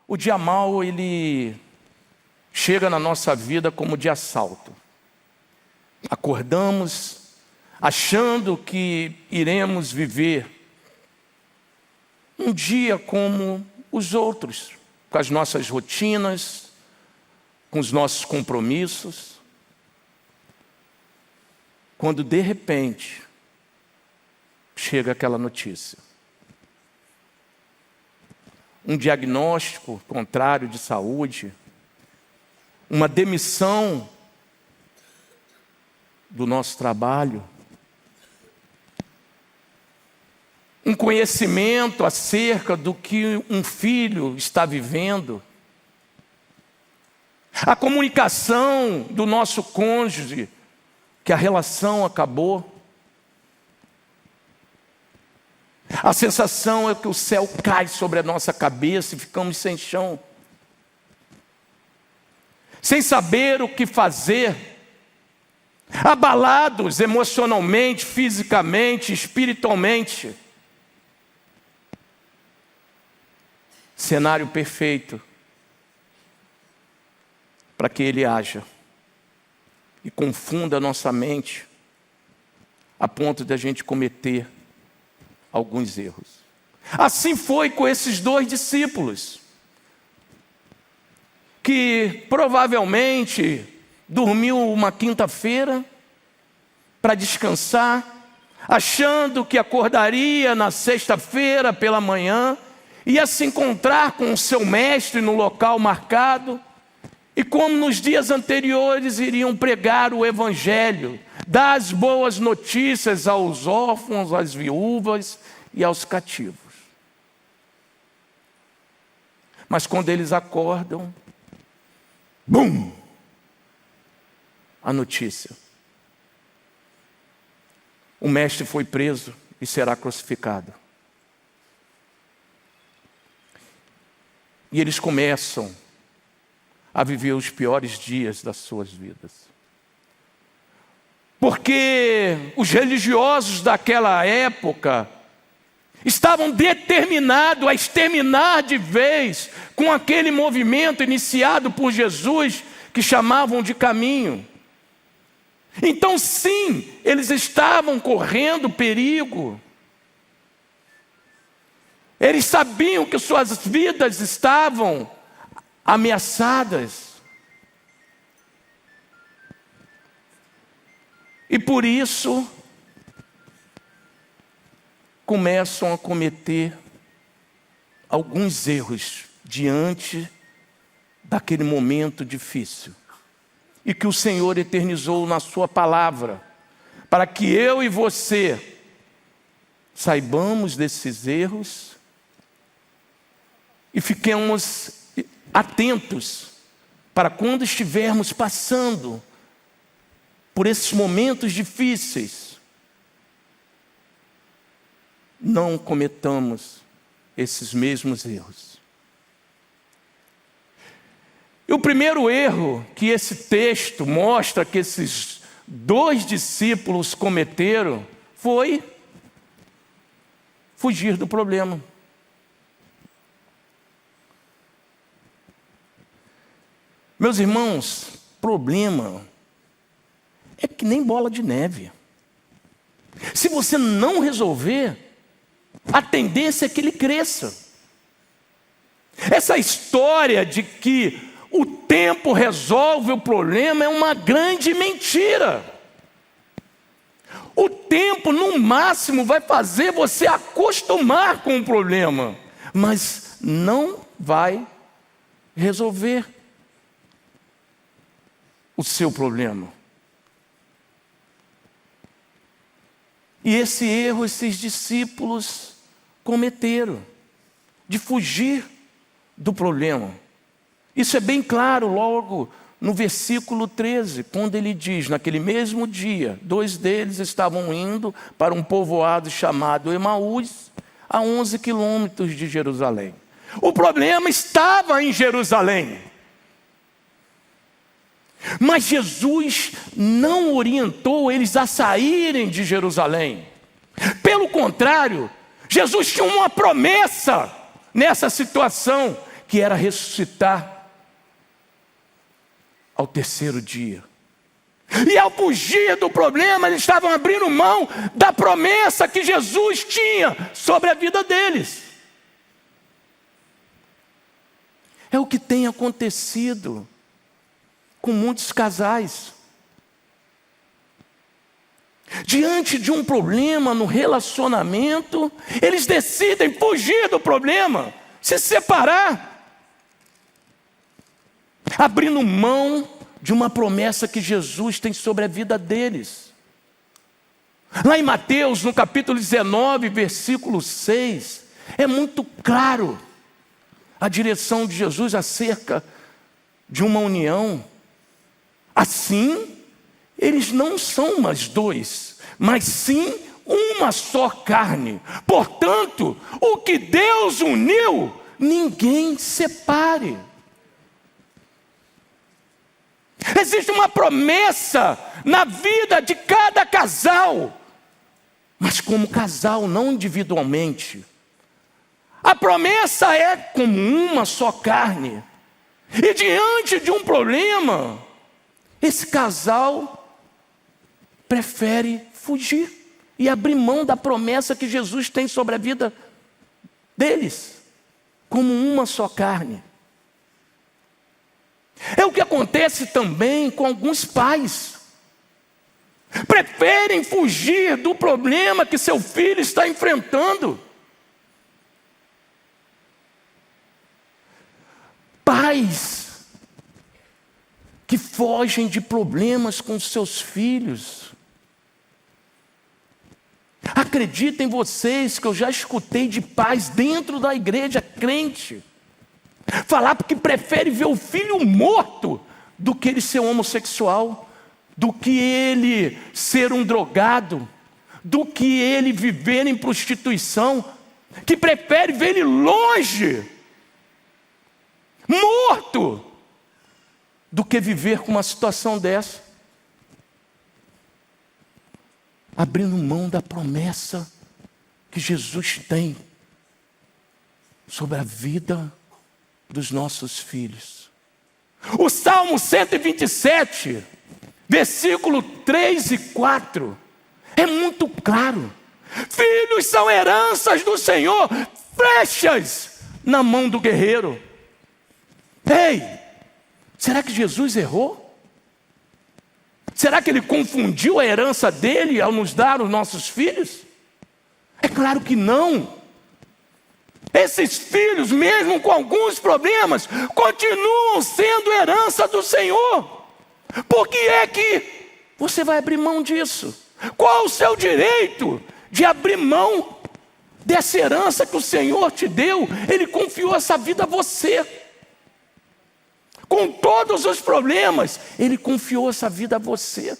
O dia mau, ele chega na nossa vida como de assalto. Acordamos achando que iremos viver um dia como os outros, com as nossas rotinas, com os nossos compromissos. Quando de repente chega aquela notícia. Um diagnóstico contrário de saúde, uma demissão do nosso trabalho, um conhecimento acerca do que um filho está vivendo, a comunicação do nosso cônjuge, que a relação acabou. A sensação é que o céu cai sobre a nossa cabeça e ficamos sem chão, sem saber o que fazer, abalados emocionalmente, fisicamente, espiritualmente. Cenário perfeito para que Ele haja e confunda a nossa mente a ponto de a gente cometer alguns erros. Assim foi com esses 2 discípulos, que provavelmente dormiu uma quinta-feira para descansar, achando que acordaria na sexta-feira pela manhã, ia se encontrar com o seu mestre no local marcado, e como nos dias anteriores iriam pregar o evangelho, dar as boas notícias aos órfãos, às viúvas e aos cativos. Mas quando eles acordam, bum! A notícia: o mestre foi preso e será crucificado. E eles começam a viver os piores dias das suas vidas. Porque os religiosos daquela época estavam determinados a exterminar de vez com aquele movimento iniciado por Jesus, que chamavam de caminho. Então, sim, eles estavam correndo perigo. Eles sabiam que suas vidas estavam ameaçadas. E por isso, começam a cometer alguns erros diante daquele momento difícil, e que o Senhor eternizou na sua palavra, para que eu e você saibamos desses erros e fiquemos atentos para quando estivermos passando por esses momentos difíceis, não cometamos esses mesmos erros. E o primeiro erro que esse texto mostra que esses 2 discípulos cometeram foi fugir do problema. Meus irmãos, problema é que nem bola de neve. Se você não resolver, a tendência é que ele cresça. Essa história de que o tempo resolve o problema é uma grande mentira. O tempo, no máximo, vai fazer você acostumar com o problema, mas não vai resolver o seu problema. E esse erro esses discípulos cometeram, de fugir do problema. Isso é bem claro logo no versículo 13, quando ele diz: naquele mesmo dia, 2 deles estavam indo para um povoado chamado Emaús, a 11 quilômetros de Jerusalém. O problema estava em Jerusalém. Mas Jesus não orientou eles a saírem de Jerusalém. Pelo contrário, Jesus tinha uma promessa nessa situação, que era ressuscitar ao terceiro dia. E ao fugir do problema, eles estavam abrindo mão da promessa que Jesus tinha sobre a vida deles. É o que tem acontecido com muitos casais. Diante de um problema no relacionamento, eles decidem fugir do problema, se separar, abrindo mão de uma promessa que Jesus tem sobre a vida deles. Lá em Mateus, no capítulo 19, versículo 6, é muito claro a direção de Jesus acerca de uma união. Assim, eles não são mais dois, mas sim uma só carne. Portanto, o que Deus uniu, ninguém separe. Existe uma promessa na vida de cada casal, mas como casal, não individualmente. A promessa é como uma só carne. E diante de um problema, esse casal prefere fugir e abrir mão da promessa que Jesus tem sobre a vida deles, como uma só carne. É o que acontece também com alguns pais. Preferem fugir do problema que seu filho está enfrentando. Pais que fogem de problemas com seus filhos. Acreditem vocês que eu já escutei de pais dentro da igreja crente falar porque prefere ver o filho morto do que ele ser homossexual, do que ele ser um drogado, do que ele viver em prostituição, que prefere ver ele longe, morto, do que viver com uma situação dessa, abrindo mão da promessa que Jesus tem sobre a vida dos nossos filhos. O Salmo 127, versículo 3 e 4, é muito claro. Filhos são heranças do Senhor, flechas na mão do guerreiro. Ei, será que Jesus errou? Será que ele confundiu a herança dele ao nos dar os nossos filhos? É claro que não. Esses filhos, mesmo com alguns problemas, continuam sendo herança do Senhor. Por que é que você vai abrir mão disso? Qual o seu direito de abrir mão dessa herança que o Senhor te deu? Ele confiou essa vida a você. Com todos os problemas, Ele confiou essa vida a você.